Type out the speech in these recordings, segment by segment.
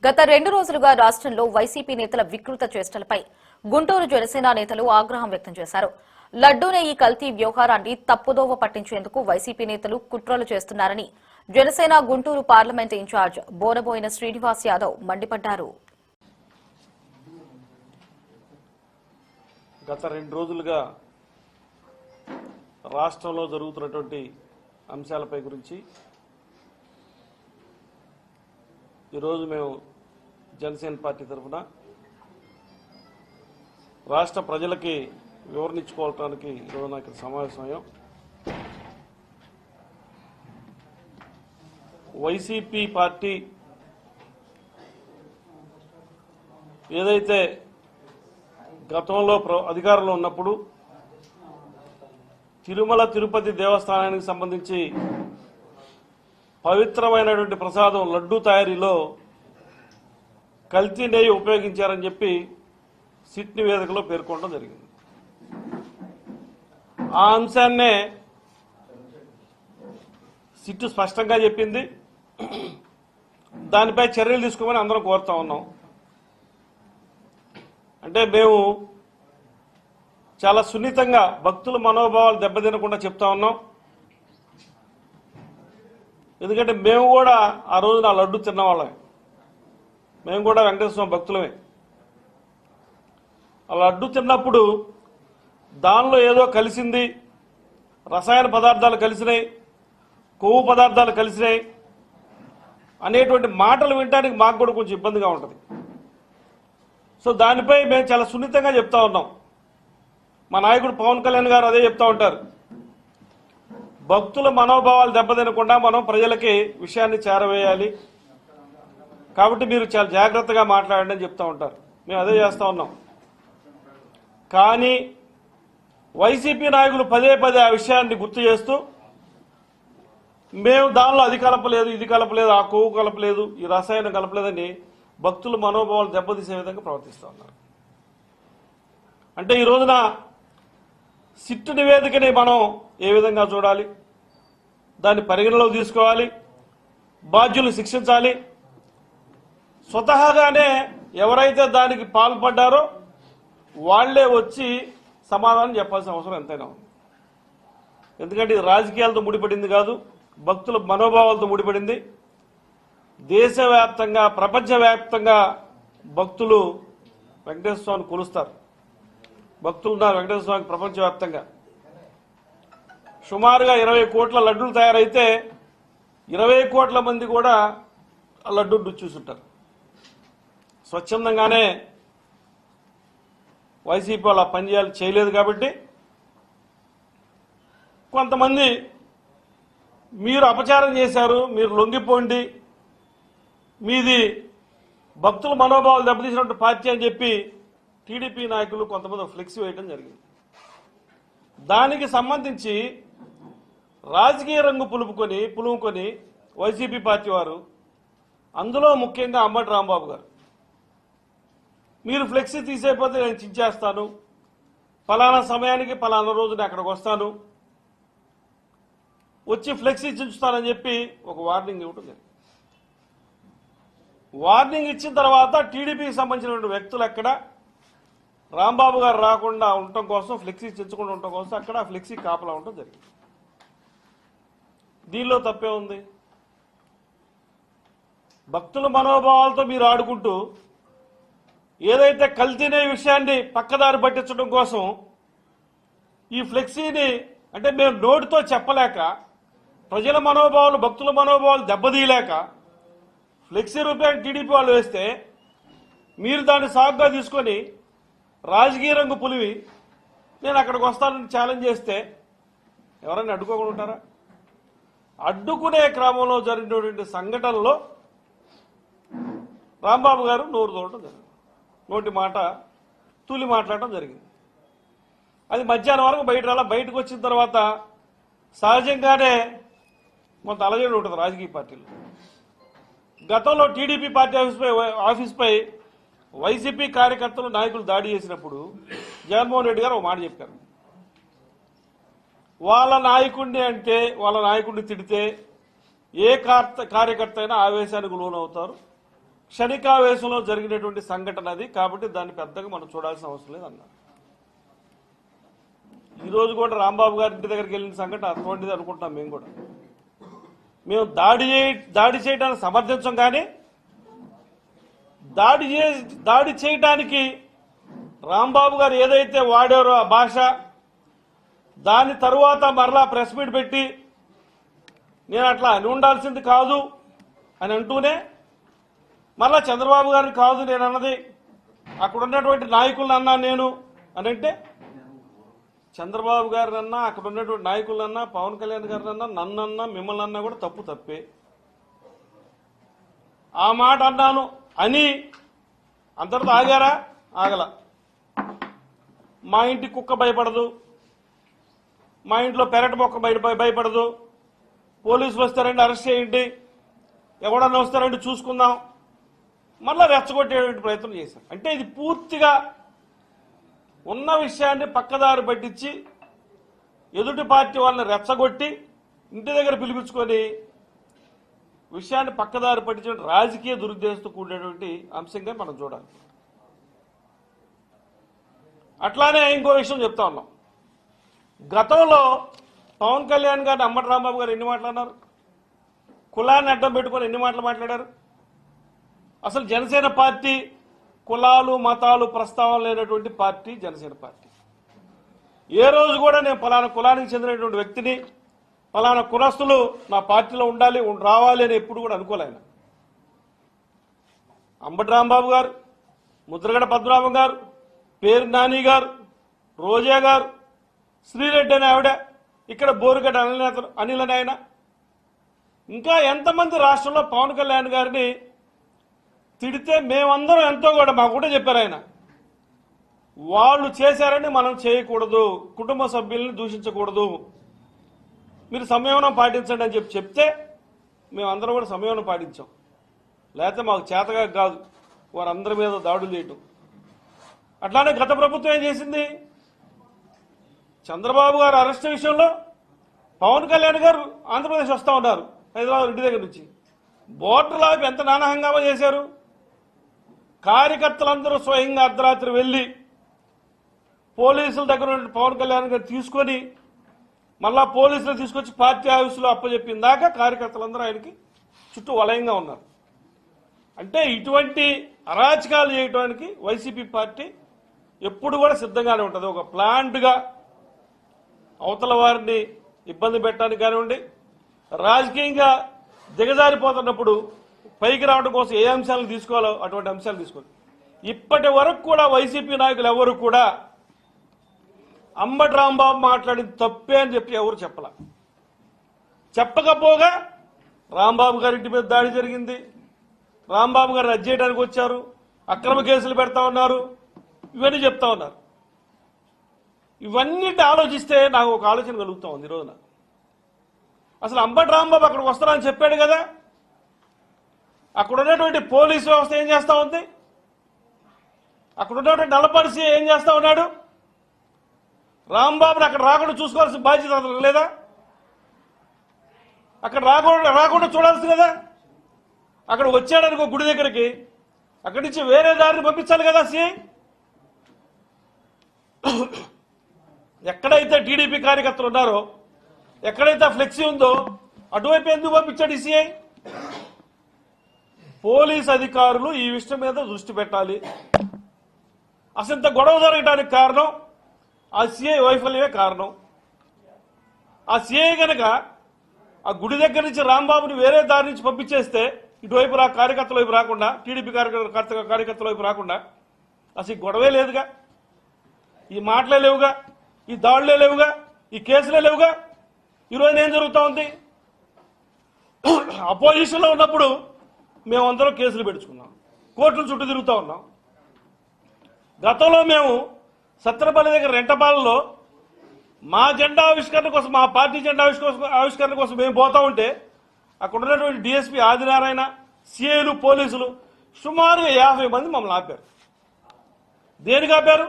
గత 2 రోజులుగా రాష్ట్రంలో వైసీపీ నేతల వికృత చేష్టలపై గుంటూరు జనసేన నేతలు ఆగ్రహం వ్యక్తం చేశారు. లడ్డూనే ఈ కల్తీ వ్యవహారాన్ని తప్పుదోవ పట్టించేందుకు వైసీపీ నేతలు కుట్రలు చేస్తున్నారని జనసేన గుంటూరు పార్లమెంట్ ఇన్ఛార్జ్ బోనబోయిన శ్రీనివాస్ యాదవ్ మండిపడ్డారు. గత 2 రోజులుగా రాష్ట్రంలో జరుగుతున్నటువంటి అంశాలపై గురించి ఈరోజు మేము జనసేన పార్టీ తరఫున రాష్ట్ర ప్రజలకి వివరణ ఇచ్చుకోవడానికి ఈరోజు నాకు సమావేశమయ్యాం. వైసీపీ పార్టీ ఏదైతే గతంలో అధికారంలో ఉన్నప్పుడు తిరుమల తిరుపతి దేవస్థానానికి సంబంధించి పవిత్రమైనటువంటి ప్రసాదం లడ్డూ తయారీలో కల్తీ నెయ్యి ఉపయోగించారని చెప్పి సిట్ నివేదికలో పేర్కొనడం జరిగింది. ఆ అంశాన్నే సిట్ స్పష్టంగా చెప్పింది. దానిపై చర్యలు తీసుకోమని అందరం కోరుతా ఉన్నాం. అంటే మేము చాలా సున్నితంగా భక్తుల మనోభావాలు దెబ్బతినకుండా చెప్తా ఉన్నాం. ఎందుకంటే మేము కూడా ఆ రోజు నా లడ్డు తిన్నవాళ్ళమే. మేము కూడా వెంకటేశ్వర స్వామి భక్తులమే. ఆ లడ్డు తిన్నప్పుడు దానిలో ఏదో కలిసింది, రసాయన పదార్థాలు కలిసినాయి, కొవ్వు పదార్థాలు కలిసినాయి అనేటువంటి మాటలు వినడానికి మాకు కూడా కొంచెం ఇబ్బందిగా ఉంటుంది. సో దానిపై మేము చాలా సున్నితంగా చెప్తా ఉన్నాం. మా నాయకుడు పవన్ కళ్యాణ్ గారు అదే చెప్తా ఉంటారు. భక్తుల మనోభావాలు దెబ్బతినకుండా మనం ప్రజలకి విషయాన్ని చేరవేయాలి, కాబట్టి మీరు చాలా జాగ్రత్తగా మాట్లాడండి అని చెప్తా ఉంటారు. మేము అదే చేస్తా ఉన్నాం. కానీ వైసీపీ నాయకులు పదే పదే ఆ విషయాన్ని గుర్తు చేస్తూ మేము దానిలో అది కలపలేదు, ఇది కలపలేదు, ఆ కొవ్వు కలపలేదు, ఈ రసాయనం కలపలేదని భక్తుల మనోభావాలు దెబ్బతీసే విధంగా ప్రవర్తిస్తూ ఉన్నారు. అంటే ఈ రోజున సిట్టు నివేదికని మనం ఏ విధంగా చూడాలి, దాన్ని పరిగణలోకి తీసుకోవాలి, బాధ్యులు శిక్షించాలి. స్వతహాగానే ఎవరైతే దానికి పాల్పడ్డారో వాళ్లే వచ్చి సమాధానం చెప్పాల్సిన అవసరం ఎంతైనా ఉంది. ఎందుకంటే ఇది రాజకీయాలతో ముడిపడింది కాదు, భక్తుల మనోభావాలతో ముడిపడింది. దేశవ్యాప్తంగా ప్రపంచవ్యాప్తంగా భక్తులు వెంకటేశ్వర స్వామిని కొలుస్తారు. భక్తులు ఉన్నారు వెంకటేశ్వర స్వామికి ప్రపంచవ్యాప్తంగా. సుమారుగా 20 కోట్ల లడ్డూలు తయారైతే 20 కోట్ల మంది కూడా ఆ లడ్డూ రుచి చూసుంటారు. స్వచ్ఛందంగానే వైసీపీ వాళ్ళు ఆ పని చేయలేదు కాబట్టి కొంతమంది మీరు అపచారం చేశారు, మీరు లొంగిపోండి, మీది భక్తుల మనోభావాలు దెబ్బతీసినట్టు పార్టీ అని చెప్పి టీడీపీ నాయకులు కొంతమంది ఫ్లెక్సీ వేయడం జరిగింది. దానికి సంబంధించి రాజకీయ రంగు పులుముకొని వైసీపీ పార్టీ వారు, అందులో ముఖ్యంగా అంబటి రాంబాబు గారు, మీరు ఫ్లెక్సీ తీసేయకపోతే నేను చించేస్తాను, ఫలానా సమయానికి ఫలానా రోజున అక్కడికి వస్తాను, వచ్చి ఫ్లెక్సీ చించుతానని చెప్పి ఒక వార్నింగ్ ఇవ్వడం జరిగింది. వార్నింగ్ ఇచ్చిన తర్వాత టీడీపీకి సంబంధించినటువంటి వ్యక్తులు ఎక్కడ రాంబాబు గారు రాకుండా ఉండటం కోసం, ఫ్లెక్సీ చించకుండా ఉండటం కోసం అక్కడ ఫ్లెక్సీ కాపలా ఉండటం జరిగింది. దీనిలో తప్పే ఉంది? భక్తుల మనోభావాలతో మీరు ఆడుకుంటూ ఏదైతే కల్తీనే విషయాన్ని పక్కదారి పట్టించడం కోసం ఈ ఫ్లెక్సీని, అంటే మేము నోటితో చెప్పలేక, ప్రజల మనోభావాలు భక్తుల మనోభావాలు దెబ్బతీయలేక ఫ్లెక్సీ రూపాయలు టీడీపీ వాళ్ళు వేస్తే మీరు దాన్ని సాగుగా తీసుకొని రాజకీయ రంగు పులివి నేను అక్కడికి వస్తానని ఛాలెంజ్ చేస్తే ఎవరైనా అడ్డుకోకుండా ఉంటారా? అడ్డుకునే క్రమంలో జరిగినటువంటి సంఘటనలో రాంబాబు గారు నోరు తోడటం జరిగింది, నోటి మాట తూలి మాట్లాడటం జరిగింది. అది మధ్యాహ్నం వరకు బయటకు వచ్చిన తర్వాత సహజంగానే కొంత అలజడి ఉంటుంది రాజకీయ పార్టీలు. గతంలో టీడీపీ పార్టీ ఆఫీస్పై వైసీపీ కార్యకర్తలు నాయకులు దాడి చేసినప్పుడు జగన్మోహన్ రెడ్డి గారు ఒక మాట చెప్పారు. వాళ్ళ నాయకుడిని తిడితే ఏ కార్యకర్త అయినా ఆవేశానికి లోనవుతారు, క్షణికావేశంలో జరిగినటువంటి సంఘటన అది. కాబట్టి దాన్ని పెద్దగా మనం చూడాల్సిన అవసరం లేదు అన్నారు. ఈరోజు కూడా రాంబాబు గారి ఇంటి దగ్గరికి వెళ్ళిన సంఘటన అటువంటిది అనుకుంటున్నాం. మేము దాడి చేయడానికి సమర్థించం, కానీ దాడి చేయడానికి రాంబాబు గారు ఏదైతే వాడారో ఆ భాష, దాని తరువాత మరలా ప్రెస్ మీట్ పెట్టి నేను అట్లా అని ఉండాల్సింది కాదు అని అంటూనే మరలా చంద్రబాబు గారిని కాదు నేను అన్నది, అక్కడ ఉన్నటువంటి నాయకులను అన్నా నేను అని అంటే, చంద్రబాబు గారినన్నా అక్కడ ఉన్నటువంటి నాయకులన్నా పవన్ కళ్యాణ్ గారినన్నా నన్నన్నా మిమ్మల్ని అన్నా కూడా తప్పే. ఆ మాట అన్నాను అని అంతటితో ఆగారా? ఆగల. మా ఇంటి కుక్క భయపడదు, మా ఇంట్లో పెరటి మొక్క భయపడదు, పోలీసులు వస్తారండి అరెస్ట్ చేయండి, ఎవడన్నా వస్తారండి చూసుకుందాం, మళ్ళా రెచ్చగొట్టేటువంటి ప్రయత్నం చేశారు. అంటే ఇది పూర్తిగా ఉన్న విషయాన్ని పక్కదారి పట్టించి ఎదుటి పార్టీ వాళ్ళని రెచ్చగొట్టి ఇంటి దగ్గర పిలిపించుకొని విషయాన్ని పక్కదారి పట్టించిన రాజకీయ దురుద్దేశంతో కూడినటువంటి అంశంగా మనం చూడాలి. అట్లానే ఇంకో విషయం చెప్తా ఉన్నాం. గతంలో పవన్ కళ్యాణ్ గారిని అంబటి రాంబాబు గారు ఎన్ని మాట్లాడినారు? కులాన్ని అడ్డం పెట్టుకొని ఎన్ని మాటలు మాట్లాడారు? అసలు జనసేన పార్టీ కులాలు మతాలు ప్రస్తావన లేనటువంటి పార్టీ జనసేన పార్టీ. ఏ రోజు కూడా నేను ఫలానా కులానికి చెందినటువంటి వ్యక్తిని, ఫలానా కులస్తులు నా పార్టీలో ఉండాలి రావాలి అని ఎప్పుడు కూడా అనుకోలేను. అంబటి రాంబాబు గారు, ముద్రగడ పద్మనాభం గారు, పేరు నాని గారు, రోజా గారు, శ్రీరెడ్డి అని ఆవిడ, ఇక్కడ బోరుగడ్డ అనిల్ అని ఆయన, ఇంకా ఎంతమంది రాష్ట్రంలో పవన్ కళ్యాణ్ గారిని తిడితే మేమందరం ఎంతో కూడా మాకు కూడా చెప్పారు ఆయన, వాళ్ళు చేశారని మనం చేయకూడదు, కుటుంబ సభ్యుల్ని దూషించకూడదు, మీరు సంయమనం పాటించండి అని చెప్తే మేమందరం కూడా సంయమనం పాటించాం. లేకపోతే మాకు చేతగా కాదు వారందరి మీద దాడులు చేయటం. అట్లానే గత ప్రభుత్వం ఏం చేసింది? చంద్రబాబు గారు అరెస్ట్ విషయంలో పవన్ కళ్యాణ్ గారు ఆంధ్రప్రదేశ్ వస్తూ ఉన్నారు హైదరాబాద్ ఇంటి దగ్గర నుంచి, బోర్డర్ లాపి ఎంత నానా హంగామా చేశారు. కార్యకర్తలందరూ స్వయంగా అర్ధరాత్రి వెళ్లి పోలీసుల దగ్గర పవన్ కళ్యాణ్ గారు తీసుకొని మళ్ళా పోలీసులు తీసుకొచ్చి పార్టీ ఆఫీసులో అప్పచెప్పిన దాకా కార్యకర్తలందరూ ఆయనకి చుట్టూ వలయంగా ఉన్నారు. అంటే ఇటువంటి అరాచకాలు చేయడానికి వైసీపీ పార్టీ ఎప్పుడు కూడా సిద్ధంగానే ఉంటుంది. ఒక ప్లాంట్గా అవతల వారిని ఇబ్బంది పెట్టడానికి కానివ్వండి, రాజకీయంగా దిగజారిపోతున్నప్పుడు పైకి రావడం కోసం ఏ అంశాలను తీసుకోవాలో అటువంటి అంశాలు తీసుకోవాలి. ఇప్పటి వరకు కూడా వైసీపీ నాయకులు ఎవరు కూడా అంబటి రాంబాబు మాట్లాడింది తప్పే అని చెప్పి ఎవరు చెప్పలా. చెప్పకపోగా రాంబాబు గారి ఇంటి మీద దాడి జరిగింది, రాంబాబు గారు రద్దు చేయడానికి వచ్చారు, అక్రమ కేసులు పెడతా ఉన్నారు, ఇవన్నీ చెప్తా ఉన్నారు. ఇవన్నిటి ఆలోచిస్తే నాకు ఒక ఆలోచన కలుగుతా ఉంది. ఈరోజున అసలు అంబటి రాంబాబు అక్కడికి వస్తారని చెప్పాడు కదా, అక్కడ ఉన్నటువంటి పోలీసు వ్యవస్థ ఏం చేస్తా ఉంది? అక్కడ ఉన్నటువంటి నల్లపరిసి ఏం చేస్తా ఉన్నాడు? రాంబాబుని అక్కడ రాకుండా చూసుకోవాల్సిన బాధ్యత అతనికి లేదా? అక్కడ రాకుండా చూడాల్సి కదా? అక్కడ వచ్చాడనుకో గుడి దగ్గరికి, అక్కడి నుంచి వేరే దారిని పంపించాలి కదా సిఐ. ఎక్కడైతే టీడీపీ కార్యకర్తలు ఉన్నారో, ఎక్కడైతే ఫ్లెక్సీ ఉందో అటువైపు ఎందుకు పంపించాడు ఈ సిఐ? పోలీస్ అధికారులు ఈ విషయం మీద దృష్టి పెట్టాలి. అసలు ఇంత గొడవ జరగడానికి కారణం ఆ సిఐ వైఫల్యమే కారణం. ఆ సిఐ గనక ఆ గుడి దగ్గర నుంచి రాంబాబుని వేరే దారి నుంచి పంపించేస్తే ఇటువైపు కార్యకర్తల వైపు రాకుండా, టీడీపీ కార్యకర్తల వైపు రాకుండా అసలు ఈ గొడవే లేదుగా, ఈ మాటలే లేవుగా, ఈ దాడులే లేవుగా, ఈ కేసులే లేవుగా. ఈరోజు ఏం జరుగుతూ ఉంది? అపోజిషన్లో ఉన్నప్పుడు మేమందరం కేసులు పెట్టుకున్నాం, కోర్టుల చుట్టూ తిరుగుతూ ఉన్నాం. గతంలో మేము సత్తెనపల్లి దగ్గర రెంటపాలలో మా జెండా ఆవిష్కరణ కోసం, మా పార్టీ జెండా ఆవిష్కరణ కోసం మేము పోతా ఉంటే అక్కడ ఉన్నటువంటి డిఎస్పీ ఆదినారాయణ, సిఐలు, పోలీసులు సుమారు 50 మంది మమ్మల్ని ఆపారు. దేనికి ఆపారు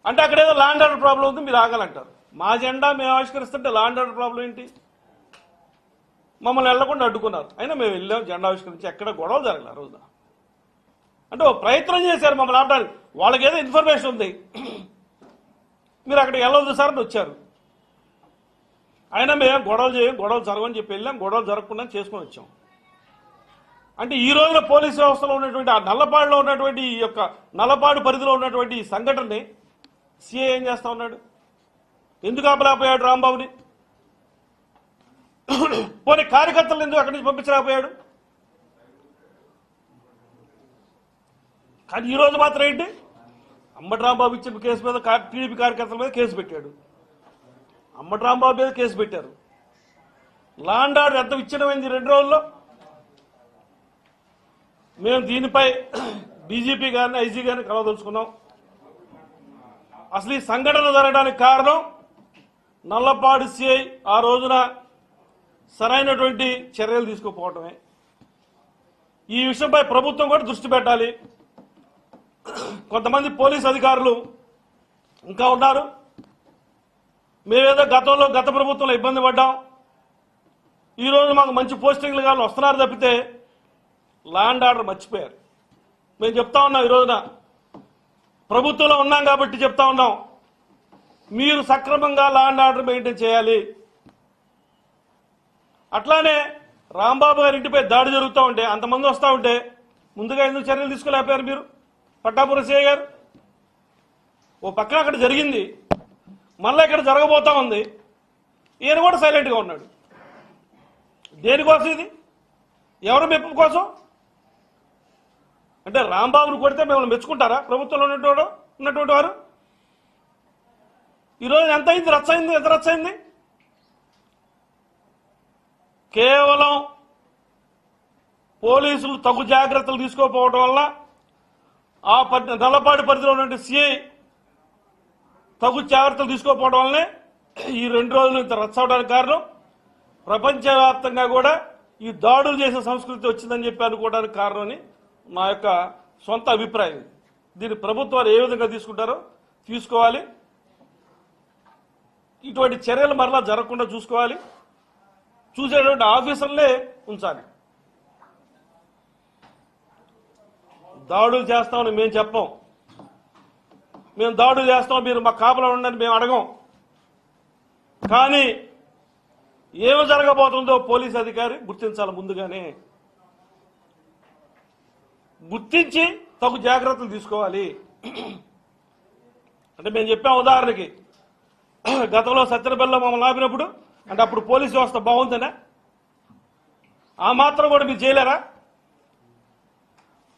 అంటే అక్కడ ఏదో ల్యాండ్ ఆర్డర్ ప్రాబ్లం ఉంది, మీరు ఆగాలంటారు. మా జెండా మేము ఆవిష్కరిస్తుంటే ల్యాండ్ ఆర్డర్ ప్రాబ్లం ఏంటి? మమ్మల్ని వెళ్లకుండా అడ్డుకున్నారు. అయినా మేము వెళ్ళాం, జెండా ఆవిష్కరించి ఎక్కడ గొడవలు జరగలేదు ఆ రోజున. అంటే ఓ ప్రయత్నం చేశారు మమ్మల్ని ఆపడానికి. వాళ్ళకి ఏదో ఇన్ఫర్మేషన్ ఉంది, మీరు అక్కడికి వెళ్ళవద్దు సార్ అని వచ్చారు. అయినా మేము గొడవలు జరగని చెప్పి వెళ్ళాం, గొడవలు జరగకుండా చేసుకొని వచ్చాం. అంటే ఈ రోజున పోలీసు వ్యవస్థలో ఉన్నటువంటి ఆ నల్లపాడులో ఉన్నటువంటి ఈ యొక్క నల్లపాడు పరిధిలో ఉన్నటువంటి ఈ సంఘటనని సీఏ ఏం చేస్తా ఉన్నాడు? ఎందుకు ఆపలేకపోయాడు రాంబాబుని? పోనీ కార్యకర్తలు ఎందుకు అక్కడి నుంచి పంపించలేకపోయాడు? కానీ ఈ రోజు మాత్రం ఏంటి, అంబటి రాంబాబు ఇచ్చిన కేసు మీద టీడీపీ కార్యకర్తల మీద కేసు పెట్టాడు. అంబటి రాంబాబు మీద కేసు పెట్టారు. లా అండ్ ఆర్డర్ ఎంత విచ్ఛిన్నమైంది 2 రోజుల్లో. మేము దీనిపై డీజీపీ గారిని, ఐజీ గారిని కలవదలుచుకున్నాం. అసలు ఈ సంఘటన జరగడానికి కారణం నల్లపాడు సిఐ ఆ రోజున సరైనటువంటి చర్యలు తీసుకోకపోవటమే. ఈ విషయంపై ప్రభుత్వం కూడా దృష్టి పెట్టాలి. కొంతమంది పోలీస్ అధికారులు ఇంకా ఉన్నారు. మేమేదో గత ప్రభుత్వంలో ఇబ్బంది పడ్డాం, ఈరోజు మాకు మంచి పోస్టింగ్లు కానీ వస్తున్నారు తప్పితే లా అండ్ ఆర్డర్ మర్చిపోయారు. మేము చెప్తా ఉన్నాం, ఈ రోజున ప్రభుత్వంలో ఉన్నాం కాబట్టి చెప్తా ఉన్నాం, మీరు సక్రమంగా లా అండ్ ఆర్డర్ మెయింటైన్ చేయాలి. అట్లానే రాంబాబు గారి ఇంటిపై దాడి జరుగుతూ ఉంటే, అంతమంది వస్తూ ఉంటే ముందుగా ఎందుకు చర్యలు తీసుకోలేకపోయారు మీరు? పట్టాపురం సిఐ గారు ఓ పక్కన అక్కడ జరిగింది, మళ్ళీ ఇక్కడ జరగబోతా ఉంది, ఈయన కూడా సైలెంట్గా ఉన్నాడు. దేనికోసం ఇది? ఎవరి మెప్పు కోసం? అంటే రాంబాబును కొడితే మిమ్మల్ని మెచ్చుకుంటారా ప్రభుత్వంలో ఉన్నటువంటి వారు? ఈరోజు ఎంత అయింది? ఎంత రచ్చయింది? కేవలం పోలీసులు తగు జాగ్రత్తలు తీసుకోకపోవడం వల్ల, ఆ నల్లపాడు పరిధిలో ఉన్న సిఐ తగు జాగ్రత్తలు తీసుకోకపోవడం వల్లనే ఈ 2 రోజులు ఇంత రచ్చవడానికి కారణం. ప్రపంచవ్యాప్తంగా కూడా ఈ దాడులు చేసే సంస్కృతి వచ్చిందని చెప్పి అనుకోవడానికి కారణమని నా యొక్క సొంత అభిప్రాయం. దీన్ని ప్రభుత్వాలు ఏ విధంగా తీసుకుంటారో తీసుకోవాలి. ఇటువంటి చర్యలు మరలా జరగకుండా చూసుకోవాలి. చూసేటువంటి ఆఫీసర్లే ఉంచాలి. దాడులు చేస్తామని మేము చెప్పం, మేము దాడులు చేస్తాం మీరు మా కాపలా ఉండండి మేము అడగం. కానీ ఏమి జరగబోతుందో పోలీస్ అధికారి గుర్తించాలి. ముందుగానే గుర్తించి తగు జాగ్రత్తలు తీసుకోవాలి. అంటే మేము చెప్పాం, ఉదాహరణకి గతంలో సత్యనపల్లిలో మమ్మల్ని ఆపినప్పుడు, అంటే అప్పుడు పోలీసు వ్యవస్థ బాగుందనే, ఆ మాత్రం కూడా మీరు చేయలేరా?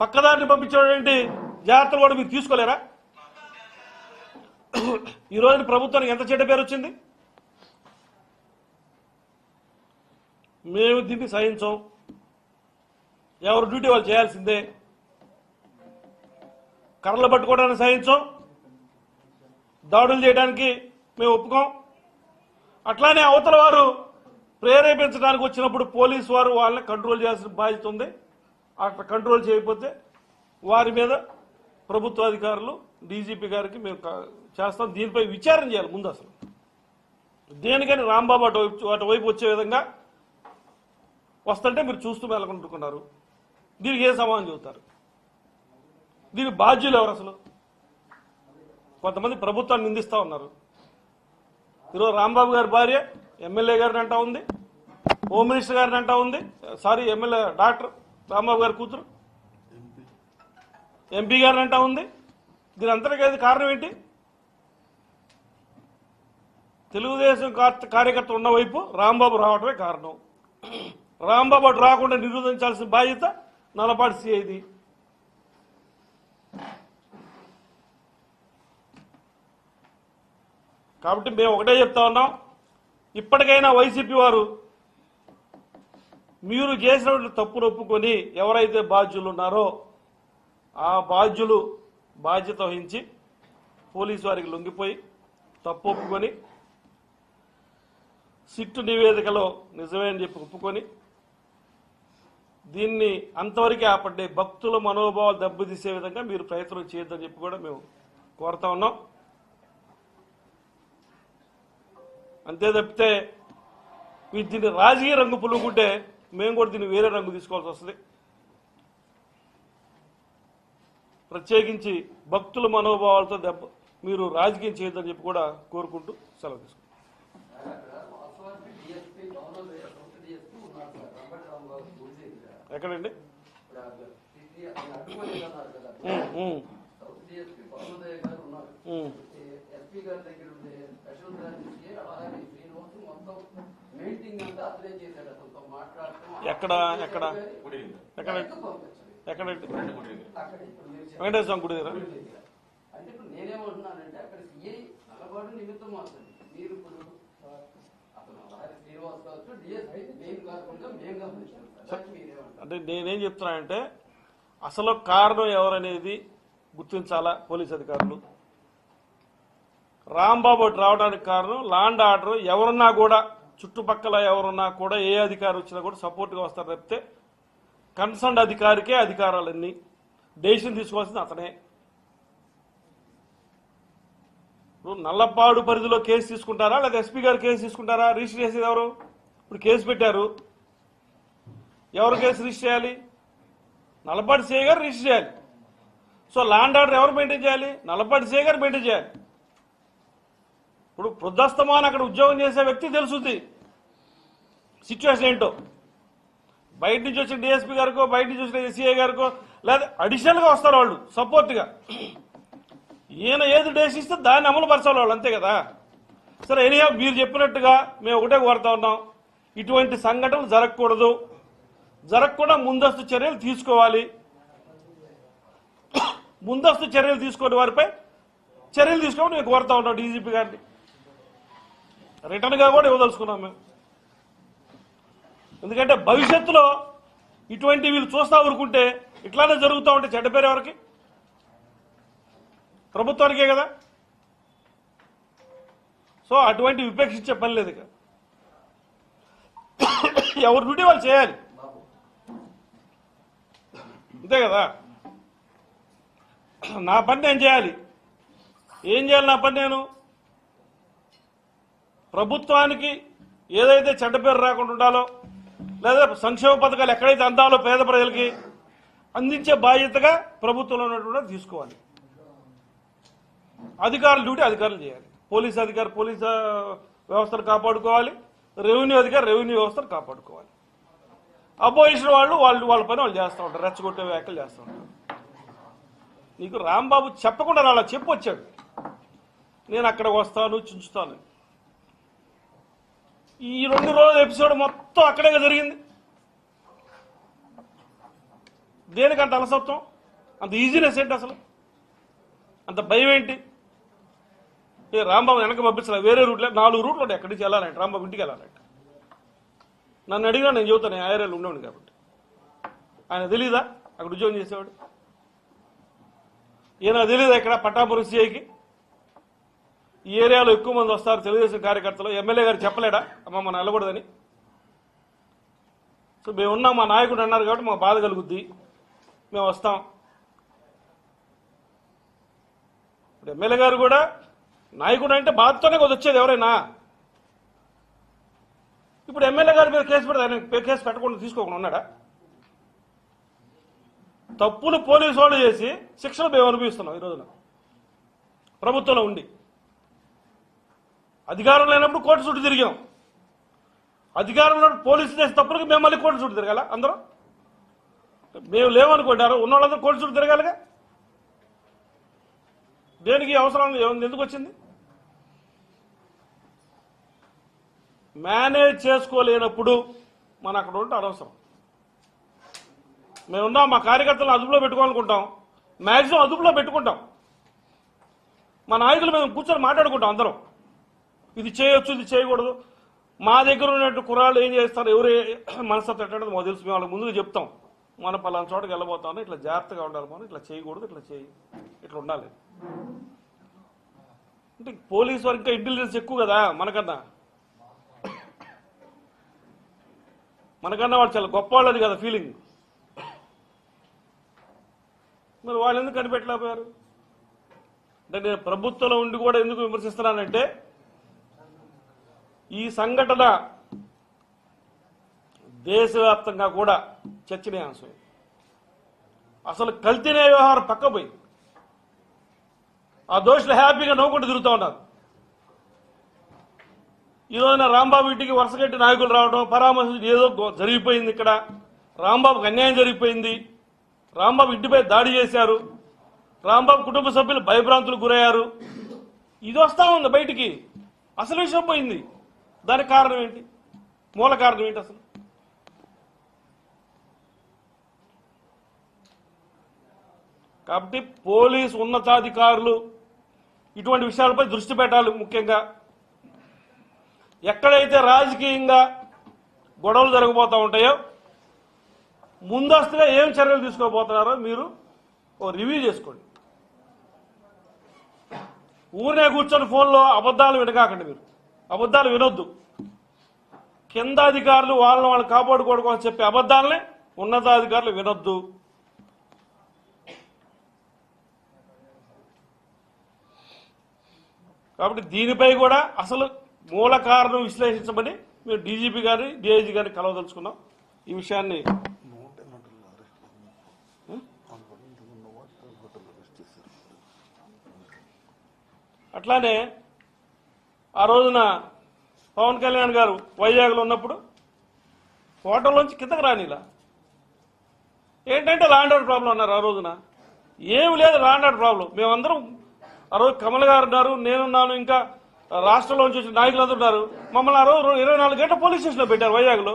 పక్కదారిని పంపించేటువంటి జాగ్రత్తలు కూడా మీరు తీసుకోలేరా? ఈ రోజున ప్రభుత్వానికి ఎంత చెడ్డ పేరు వచ్చింది. మేము దీన్ని సహించం, ఎవరు డ్యూటీ వాళ్ళు చేయాల్సిందే. కర్రలు పట్టుకోవడానికి సహించం, దాడులు చేయడానికి మేము ఒప్పుకోం. అట్లానే అవతల వారు ప్రేరేపించడానికి వచ్చినప్పుడు పోలీసు వారు వాళ్ళని కంట్రోల్ చేయాల్సిన బాధ్యత ఉంది. అట్లా కంట్రోల్ చేయకపోతే వారి మీద ప్రభుత్వ అధికారులు, డీజీపీ గారికి మేము చేస్తాం. దీనిపై విచారణ చేయాలి ముందు. అసలు దేనికని రాంబాబు అటువైపు వచ్చే విధంగా వస్తుంటే మీరు చూస్తూ వెళ్ళకుంటున్నారు. దీనికి ఏ సమాధానం చెబుతారు? దీనికి బాధ్యులు ఎవరు? అసలు కొంతమంది ప్రభుత్వాన్ని నిందిస్తూ ఉన్నారు. ఈరోజు రాంబాబు గారి భార్య ఎమ్మెల్యే గారిని అంటా ఉంది, హోమ్ మినిస్టర్ గారిని అంటా ఉంది, ఎమ్మెల్యే డాక్టర్ రాంబాబు గారి కూతురు ఎంపీ గారిని అంటా ఉంది. దీని అంతటికీ కారణం ఏంటి? తెలుగుదేశం కార్యకర్త ఉన్న వైపు రాంబాబు రావటమే కారణం. రాంబాబు అటు రాకుండా నిరోధించాల్సిన బాధ్యత నల్లపాడు సిఐది. కాబట్టి మేము ఒకటే చెప్తా ఉన్నాం, ఇప్పటికైనా వైసీపీ వారు మీరు చేసినటువంటి తప్పును ఒప్పుకొని ఎవరైతే బాధ్యులు ఉన్నారో ఆ బాధ్యులు బాధ్యత వహించి పోలీసు వారికి లొంగిపోయి తప్పు ఒప్పుకొని సిట్టు నివేదికలో నిజమే అని చెప్పి ఒప్పుకొని దీన్ని అంతవరకే ఆపండి. భక్తుల మనోభావాలు దెబ్బతీసే విధంగా మీరు ప్రయత్నం చేయొద్దని చెప్పి కూడా మేము కోరుతా ఉన్నాం. అంతే తప్పితే మీరు దీన్ని రాజకీయ రంగు పులుకుంటే మేము కూడా దీన్ని వేరే రంగు తీసుకోవాల్సి వస్తుంది. ప్రత్యేకించి భక్తుల మనోభావాలతో మీరు రాజకీయం చేయొద్దని చెప్పి కూడా కోరుకుంటూ సెలవు తీసుకుంటాం. ఎక్కడండి? ఎక్కడ ఎక్కడ ఎక్కడండి? ఎక్కడండి? వెంకటేశ్వర స్వామి గుడి దగ్గర. అంటే ఇప్పుడు నేనేమంటున్నానంటే అక్కడ సిఐ అలవాటు నిమిత్తం మాత్రం మీరు ఇప్పుడు అతను శ్రీనివాస్ కావచ్చు డిఎస్పీ మేము కాకుండా మేము గమనించాం. అంటే నేనేం చెప్తున్నానంటే అసలు కారణం ఎవరనేది గుర్తించాలా పోలీస్ అధికారులు. రాంబాబు రావడానికి కారణం లాండ్ ఆర్డర్. ఎవరున్నా కూడా చుట్టుపక్కల ఎవరున్నా కూడా ఏ అధికారి వచ్చినా కూడా సపోర్ట్గా వస్తారు తప్పితే కన్సర్న్ అధికారికే అధికారాలన్నీ. డెసిషన్ తీసుకోవాల్సింది అతనే. ఇప్పుడు నల్లపాడు పరిధిలో కేసు తీసుకుంటారా లేదా ఎస్పీ గారు కేసు తీసుకుంటారా? రిజిస్టర్ చేసేది ఎవరు? ఇప్పుడు కేసు పెట్టారు, ఎవరు కేసు రిజిస్టర్ చేయాలి? నల్లపాటి సిఐ గారు రిజిస్టర్ చేయాలి. సో లాండ్ ఆర్డర్ ఎవరు మెయింటైన్ చేయాలి? నల్లపాటి సిఐ గారు మెయింటైన్ చేయాలి. ఇప్పుడు వృద్ధాస్తమాన్ అక్కడ ఉద్యోగం చేసే వ్యక్తి తెలుసుద్ది సిచ్యువేషన్ ఏంటో. బయట నుంచి వచ్చిన డిఎస్పీ గారికో బయట నుంచి వచ్చిన సిఐ గారికో లేదా అడిషనల్గా వస్తారు వాళ్ళు సపోర్ట్గా. ఈయన ఏది డేస్ ఇస్తే దాన్ని అమలు పరచాలి వాళ్ళు, అంతే కదా. సరే ఎనీహౌ మీరు చెప్పినట్టుగా మేము ఒకటే కోరుతా ఉన్నాం, ఇటువంటి సంఘటనలు జరగకూడదు. జరగకుండా ముందస్తు చర్యలు తీసుకోవాలి. ముందస్తు చర్యలు తీసుకునే వారిపై చర్యలు తీసుకోమని మేము కోరుతా ఉన్నాం డీజీపీ గారిని. రిటర్న్గా కూడా ఇవ్వదలుచుకున్నాం మేము. ఎందుకంటే భవిష్యత్తులో ఇటువంటి వీళ్ళు చూస్తా ఊరుకుంటే ఇట్లానే జరుగుతూ ఉంటే చెడ్డ పేరు ఎవరికి? ప్రభుత్వానికే కదా. సో అటువంటి విపేక్షించే పని లేదు. ఇక ఎవరి డ్యూటీ వాళ్ళు చేయాలి, అంతే కదా. నా పని నేను చేయాలి. ఏం చేయాలి నా పని? నేను ప్రభుత్వానికి ఏదైతే చెడ్డ పేరు రాకుండా ఉండాలో లేదా సంక్షేమ పథకాలు ఎక్కడైతే అందాలో పేద ప్రజలకి అందించే బాధ్యతగా ప్రభుత్వంలో ఉన్నటువంటి తీసుకోవాలి. అధికారుల డ్యూటీ అధికారులు చేయాలి. పోలీస్ అధికారి పోలీస్ వ్యవస్థను కాపాడుకోవాలి, రెవెన్యూ అధికారి రెవెన్యూ వ్యవస్థను కాపాడుకోవాలి. అపోజిషన్ వాళ్ళు వాళ్ళ పని వాళ్ళు చేస్తూ ఉంటారు, రెచ్చగొట్టే వ్యాఖ్యలు చేస్తూ ఉంటారు. నీకు రాంబాబు చెప్పకుండా అలా చెప్పొచ్చాడు, నేను అక్కడికి వస్తాను చుంచుతాను. ఈ 2 రోజుల ఎపిసోడ్ మొత్తం అక్కడే జరిగింది. దేనికంత అలసత్వం, అంత ఈజీనెస్ ఏంటి, అసలు అంత భయం ఏంటి? రాంబాబు వెనక పంపించాలి, వేరే రూట్లో 4 రూట్లు ఉంటాయి ఎక్కడి నుంచి వెళ్ళాలంటే, రాంబాబు ఇంటికి వెళ్ళాలంటే. నన్ను అడిగినా నేను చెబుతాను, ఆ ఏరియాలో ఉండేవాడు కాబట్టి. ఆయన తెలీదా అక్కడ ఉద్యోగం చేసేవాడు? ఈయన తెలీదా ఇక్కడ పట్టాపురం సిఐకి ఈ ఏరియాలో ఎక్కువ మంది వస్తారు తెలుగుదేశం కార్యకర్తలు? ఎమ్మెల్యే గారు చెప్పలేడా అమ్మ మనం వెళ్ళకూడదని? సో మేము ఉన్నాం, మా నాయకుడు అన్నారు కాబట్టి మాకు బాధ కలుగుద్ది, మేము వస్తాం. ఇప్పుడు ఎమ్మెల్యే గారు కూడా నాయకుడు అంటే బాధతోనే కొద్ది వచ్చేది ఎవరైనా. ఇప్పుడు ఎమ్మెల్యే గారి మీద కేసు పెడితే ఆయన కేసు పెట్టకుండా తీసుకోకుండా ఉన్నాడా? తప్పులు పోలీసు వాళ్ళు చేసి శిక్షలు మేము అనుభవిస్తున్నాం ఈ రోజున. ప్రభుత్వంలో ఉండి అధికారం లేనప్పుడు కోర్టు చుట్టూ తిరిగాం, అధికారంలో పోలీసులు చేసే తప్పులకి మేము మళ్ళీ కోర్టు చుట్టూ తిరగాల? అందరూ మేము లేవనుకుంటారు, ఉన్న వాళ్ళందరూ కోర్టు చుట్టూ తిరగాలిగా. దేనికి అవసరం ఎందుకు వచ్చింది? మేనేజ్ చేసుకోలేనప్పుడు మనం అక్కడ ఉంటే అనవసరం. మేమున్నాం, మా కార్యకర్తలను అదుపులో పెట్టుకోవాలనుకుంటాం, మ్యాక్సిమం అదుపులో పెట్టుకుంటాం. మా నాయకులు మేము కూర్చొని మాట్లాడుకుంటాం అందరం, ఇది చేయొచ్చు ఇది చేయకూడదు. మా దగ్గర ఉన్నట్టు కుర్రాళ్ళు ఏం చేస్తారు, ఎవరు మనస్తత్వం ఎట్టంటే మాకు తెలుసు. మేము వాళ్ళకి ముందుగా చెప్తాం, మన పలానా చోటకి వెళ్ళబోతామని, ఇట్లా జాగ్రత్తగా ఉండాలి, మనం ఇట్లా చేయకూడదు, ఇట్లా చేయి, ఇట్లా ఉండాలి. అంటే పోలీసు వారికి ఇంకా ఇంటెలిజెన్స్ ఎక్కువ కదా మనకన్నా. మనకన్నా వాళ్ళు చాలా గొప్ప వాళ్ళది కదా ఫీలింగ్. మరి వాళ్ళు ఎందుకు కనిపెట్టలేకపోయారు? అంటే నేను ప్రభుత్వంలో ఉండి కూడా ఎందుకు విమర్శిస్తున్నానంటే, ఈ సంఘటన దేశవ్యాప్తంగా కూడా చర్చనీయాంశం. అసలు కల్తీనే వ్యవహారం పక్కపోయి ఆ దోషులు హ్యాపీగా నవ్వుకుంటూ తిరుగుతూ ఉన్నారు. ఈ రోజున రాంబాబు ఇంటికి వరుసగట్టి నాయకులు రావడం, పరామర్శించి ఏదో జరిగిపోయింది, ఇక్కడ రాంబాబుకి అన్యాయం జరిగిపోయింది, రాంబాబు ఇంటిపై దాడి చేశారు, రాంబాబు కుటుంబ సభ్యులు భయభ్రాంతులకు గురయ్యారు, ఇది వస్తా ఉంది బయటికి. అసలు విషయం పోయింది. దానికి కారణం ఏంటి? మూల కారణం ఏంటి అసలు? కాబట్టి పోలీసు ఉన్నతాధికారులు ఇటువంటి విషయాలపై దృష్టి పెట్టాలి. ముఖ్యంగా ఎక్కడైతే రాజకీయంగా గొడవలు జరగబోతూ ఉంటాయో ముందస్తుగా ఏం చర్యలు తీసుకోబోతున్నారో మీరు ఓ రివ్యూ చేసుకోండి. ఊరినే కూర్చొని ఫోన్లో అబద్ధాలు వినకాకండి. మీరు అబద్ధాలు వినొద్దు. కింద అధికారులు వాళ్ళు కాపాడుకోవడం అని చెప్పే అబద్ధాలనే ఉన్నతాధికారులు వినొద్దు. కాబట్టి దీనిపై కూడా అసలు మూల కారణం విశ్లేషించమని మేము డీజీపీ గారిని, డీఐజీ గారిని కలవదలుచుకున్నాం. ఈ విషయాన్ని అట్లానే ఆ రోజున పవన్ కళ్యాణ్ గారు వైజాగ్లో ఉన్నప్పుడు హోటల్లోంచి కిందకు రానిలా. ఏంటంటే ల్యాండ్ ఆర్డర్ ప్రాబ్లం అన్నారు. ఆ రోజున ఏమి లేదు ల్యాండ్ ఆర్డర్ ప్రాబ్లం. మేమందరం ఆ రోజు కమల్ గారు ఉన్నారు, నేనున్నాను, ఇంకా రాష్ట్రంలోంచి వచ్చిన నాయకులందరూ ఉన్నారు. మమ్మల్ని ఆ రోజు 24 గంటల పోలీస్ స్టేషన్లో పెట్టారు వైజాగ్లో.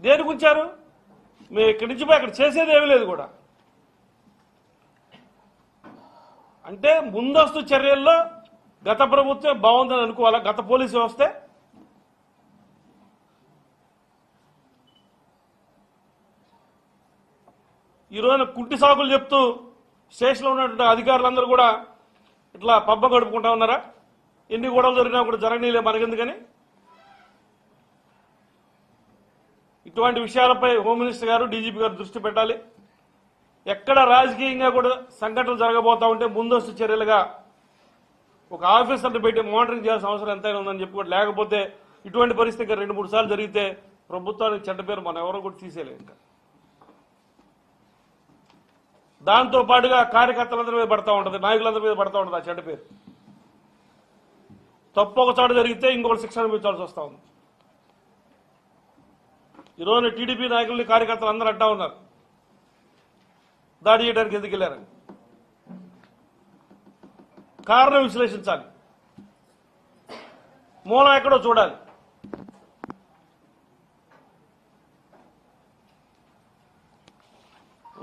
దేనికి ఉంచారు? మేము ఇక్కడి నుంచి పోయి అక్కడ చేసేది ఏమీ లేదు కూడా. అంటే ముందస్తు చర్యల్లో గత ప్రభుత్వం బాగుందని అనుకోవాలా? గత పోలీసు వ్యవస్థే ఈ రోజున కుంటి సాకులు చెప్తూ స్టేషన్లో ఉన్నటువంటి అధికారులందరూ కూడా ఇట్లా పబ్బ గడుపుకుంటా ఉన్నారా? ఎన్ని గొడవలు జరిగినా కూడా జరగనీలే మనకెందుకని? ఇటువంటి విషయాలపై హోమ్ మినిస్టర్ గారు, డీజీపీ గారు దృష్టి పెట్టాలి. ఎక్కడ రాజకీయంగా కూడా సంఘటనలు జరగబోతా ఉంటే ముందస్తు చర్యలుగా ఒక ఆఫీసర్ని పెట్టి మానిటరింగ్ చేయాల్సిన అవసరం ఎంతైనా ఉందని చెప్పుకోండి. లేకపోతే ఇటువంటి పరిస్థితి 2-3 సార్లు జరిగితే ప్రభుత్వానికి చెడ్డ పేరు మనం ఎవరో కూడా తీసేయలేదు. ఇంకా దాంతో పాటుగా కార్యకర్తలందరి మీద పడతా ఉంటుంది, నాయకులందరి మీద పడతా ఉంటుంది ఆ చెడ్డ పేరు. తప్పు ఒక చోట జరిగితే ఇంకొకటి శిక్ష అనుభవించాల్సి వస్తూ ఉంది. ఈరోజు టీడీపీ నాయకుల్ని కార్యకర్తలు అందరూ అంటా ఉన్నారు దాడి చేయడానికి ఎందుకు వెళ్ళారని. కారణం విశ్లేషించాలి, మూలం ఎక్కడో చూడాలి.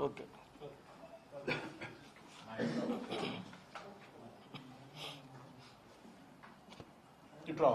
ఓకే, ఇట్లా